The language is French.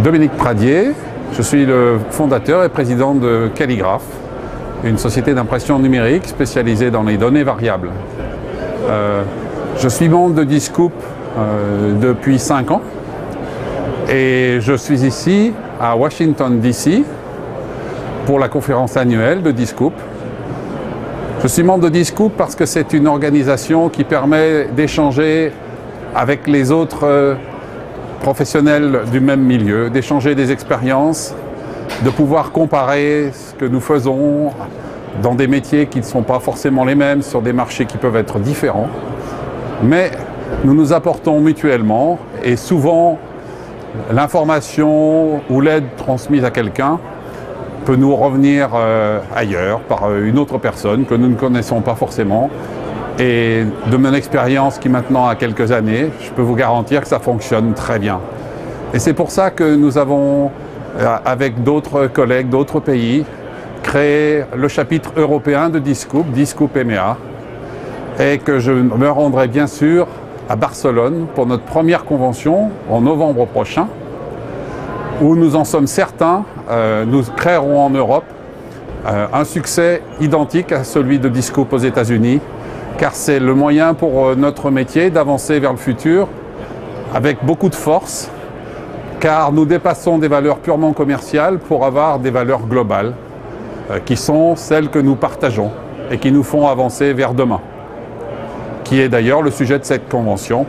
Dominique Pradier, je suis le fondateur et président de Calligraph, une société d'impression numérique spécialisée dans les données variables. Je suis membre de Discoup depuis 5 ans et je suis ici à Washington DC pour la conférence annuelle de Discoup. Je suis membre de Discoup parce que c'est une organisation qui permet d'échanger avec les autres professionnels du même milieu, d'échanger des expériences, de pouvoir comparer ce que nous faisons dans des métiers qui ne sont pas forcément les mêmes, sur des marchés qui peuvent être différents. Mais nous nous apportons mutuellement et souvent l'information ou l'aide transmise à quelqu'un peut nous revenir ailleurs par une autre personne que nous ne connaissons pas forcément. Et de mon expérience qui maintenant a quelques années, je peux vous garantir que ça fonctionne très bien. Et c'est pour ça que nous avons, avec d'autres collègues d'autres pays, créé le chapitre européen de Discoup, Discoup EMEA, et que je me rendrai bien sûr à Barcelone pour notre première convention en novembre prochain, où nous en sommes certains, nous créerons en Europe un succès identique à celui de Discoup aux États-Unis, car c'est le moyen pour notre métier d'avancer vers le futur avec beaucoup de force, car nous dépassons des valeurs purement commerciales pour avoir des valeurs globales, qui sont celles que nous partageons et qui nous font avancer vers demain, qui est d'ailleurs le sujet de cette convention.